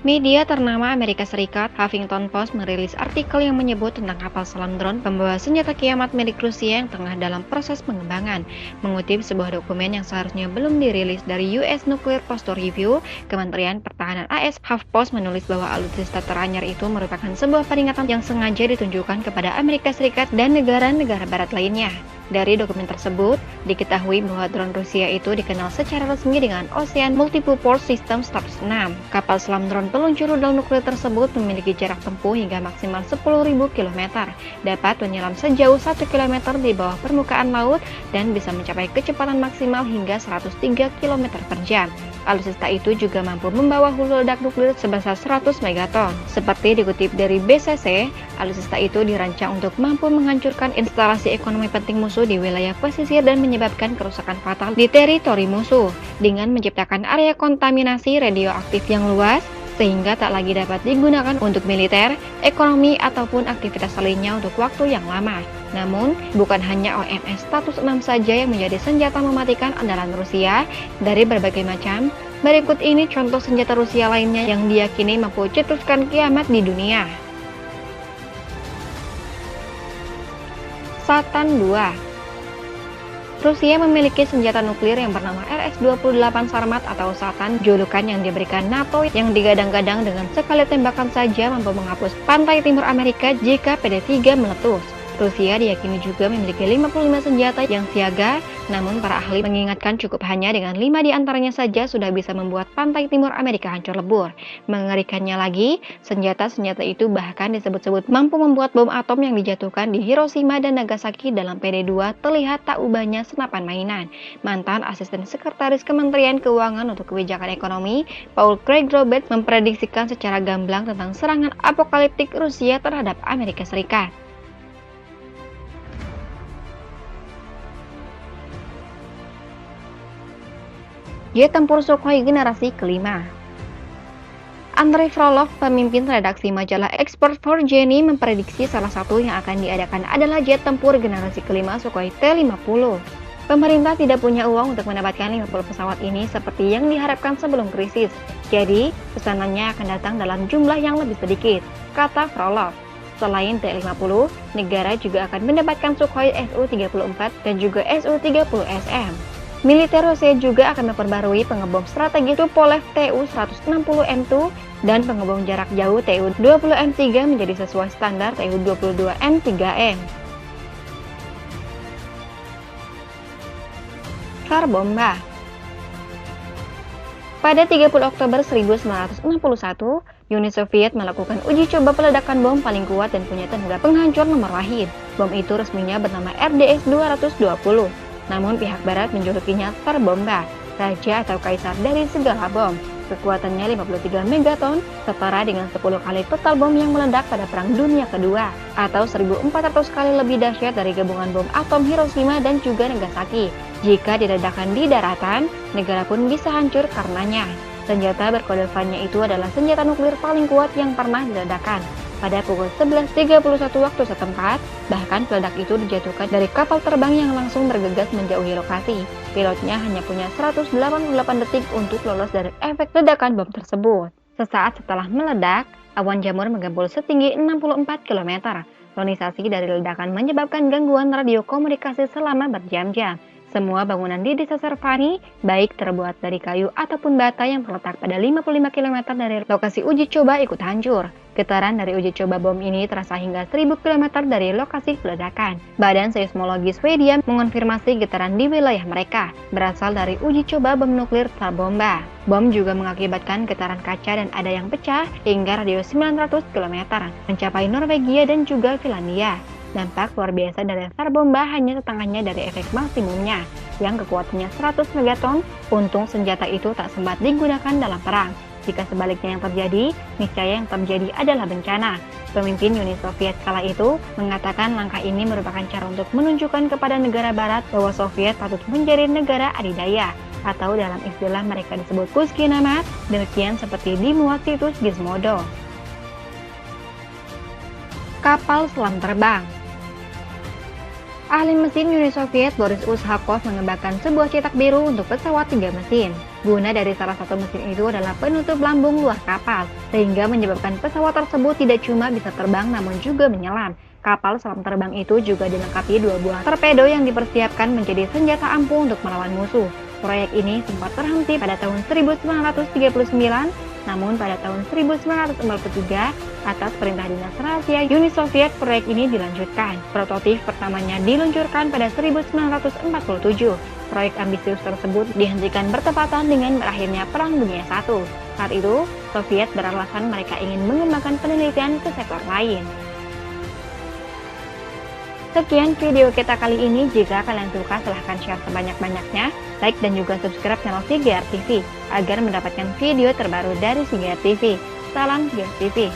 Media ternama Amerika Serikat, Huffington Post, merilis artikel yang menyebut tentang kapal selam drone pembawa senjata kiamat milik Rusia yang tengah dalam proses pengembangan. Mengutip sebuah dokumen yang seharusnya belum dirilis dari US Nuclear Posture Review, Kementerian Pertahanan AS, HuffPost menulis bahwa alutsista teranyar itu merupakan sebuah peringatan yang sengaja ditunjukkan kepada Amerika Serikat dan negara-negara barat lainnya. Dari dokumen tersebut, diketahui bahwa drone Rusia itu dikenal secara resmi dengan Ocean Multipurpose System Status 6. Kapal selam drone peluncur rudal nuklir tersebut memiliki jarak tempuh hingga maksimal 10.000 km, dapat menyelam sejauh 1 km di bawah permukaan laut, dan bisa mencapai kecepatan maksimal hingga 103 km per jam. Alutsista itu juga mampu membawa hulu ledak nuklir sebesar 100 megaton. Seperti dikutip dari BCC, alutsista itu dirancang untuk mampu menghancurkan instalasi ekonomi penting musuh di wilayah pesisir dan menyebabkan kerusakan fatal di teritori musuh, dengan menciptakan area kontaminasi radioaktif yang luas, sehingga tak lagi dapat digunakan untuk militer, ekonomi, ataupun aktivitas lainnya untuk waktu yang lama. Namun, bukan hanya OMS status 6 saja yang menjadi senjata mematikan andalan Rusia dari berbagai macam. Berikut ini contoh senjata Rusia lainnya yang diyakini mampu cetuskan kiamat di dunia. Satan II. Rusia memiliki senjata nuklir yang bernama RS-28 Sarmat atau Satan, julukan yang diberikan NATO yang digadang-gadang dengan sekali tembakan saja mampu menghapus pantai timur Amerika jika PD-3 meletus. Rusia diyakini juga memiliki 55 senjata yang siaga, namun para ahli mengingatkan cukup hanya dengan 5 diantaranya saja sudah bisa membuat pantai timur Amerika hancur lebur. Mengerikannya lagi, senjata-senjata itu bahkan disebut-sebut mampu membuat bom atom yang dijatuhkan di Hiroshima dan Nagasaki dalam PD-2 terlihat tak ubahnya senapan mainan. Mantan asisten sekretaris Kementerian Keuangan untuk Kebijakan Ekonomi, Paul Craig Roberts, memprediksikan secara gamblang tentang serangan apokaliptik Rusia terhadap Amerika Serikat. Jet tempur Sukhoi generasi kelima. Andrei Frolov, pemimpin redaksi majalah Expert for Genie, memprediksi salah satu yang akan diadakan adalah jet tempur generasi kelima Sukhoi T-50. Pemerintah tidak punya uang untuk mendapatkan 50 pesawat ini seperti yang diharapkan sebelum krisis, jadi pesanannya akan datang dalam jumlah yang lebih sedikit, kata Frolov. Selain T-50, negara juga akan mendapatkan Sukhoi Su-34 dan juga Su-30SM. Militer Rusia juga akan memperbarui pengebom strategi Tupolev Tu-160M2 dan pengebom jarak jauh Tu-20M3 menjadi sesuai standar Tu-22M3M. Tsar Bomba. Pada 30 Oktober 1961, Uni Soviet melakukan uji coba peledakan bom paling kuat dan punya tenaga penghancur nomor wahid. Bom itu resminya bernama RDS-220. Namun pihak barat menjulukinya Tsar Bomba, raja atau kaisar dari segala bom. Kekuatannya 53 megaton, setara dengan 10 kali total bom yang meledak pada Perang Dunia Kedua, atau 1.400 kali lebih dahsyat dari gabungan bom atom Hiroshima dan juga Nagasaki. Jika diledakkan di daratan, negara pun bisa hancur karenanya. Senjata berkode VAN-nya itu adalah senjata nuklir paling kuat yang pernah diledakkan. Pada pukul 11.31 waktu setempat, bahkan peledak itu dijatuhkan dari kapal terbang yang langsung bergegas menjauhi lokasi. Pilotnya hanya punya 188 detik untuk lolos dari efek ledakan bom tersebut. Sesaat setelah meledak, awan jamur menggembul setinggi 64 km. Ionisasi dari ledakan menyebabkan gangguan radio komunikasi selama berjam-jam. Semua bangunan di desa Servani, baik terbuat dari kayu ataupun bata yang terletak pada 55 km dari lokasi uji coba ikut hancur. Getaran dari uji coba bom ini terasa hingga 1000 km dari lokasi peledakan. Badan Seismologi Swedia mengonfirmasi getaran di wilayah mereka berasal dari uji coba bom nuklir Tsar Bomba. Bom juga mengakibatkan getaran kaca dan ada yang pecah hingga radius 900 km, mencapai Norwegia dan juga Finlandia. Dampak luar biasa dari Tsar Bomba hanya setengahnya dari efek maksimumnya, yang kekuatannya 100 megaton. Untung senjata itu tak sempat digunakan dalam perang. Jika sebaliknya yang terjadi, niscaya yang terjadi adalah bencana. Pemimpin Uni Soviet kala itu mengatakan langkah ini merupakan cara untuk menunjukkan kepada negara barat bahwa Soviet patut menjadi negara adidaya, atau dalam istilah mereka disebut Kuskinamat, demikian seperti dimuat situs Gizmodo. Kapal selam terbang. Ahli mesin Uni Soviet Boris Ushakov mengembangkan sebuah cetak biru untuk pesawat 3 mesin. Guna dari salah satu mesin itu adalah penutup lambung luar kapal, sehingga menyebabkan pesawat tersebut tidak cuma bisa terbang namun juga menyelam. Kapal selam terbang itu juga dilengkapi 2 buah torpedo yang dipersiapkan menjadi senjata ampuh untuk melawan musuh. Proyek ini sempat terhenti pada tahun 1939, namun pada tahun 1943, atas perintah Dinas Rahasia Uni Soviet, proyek ini dilanjutkan. Prototip pertamanya diluncurkan pada 1947. Proyek ambisius tersebut dihentikan bertepatan dengan berakhirnya Perang Dunia I. Saat itu, Soviet beralasan mereka ingin mengembangkan penelitian ke sektor lain. Sekian video kita kali ini. Jika kalian suka, silahkan share sebanyak-banyaknya, like dan juga subscribe channel CGR TV agar mendapatkan video terbaru dari CGR TV. Salam CGR TV.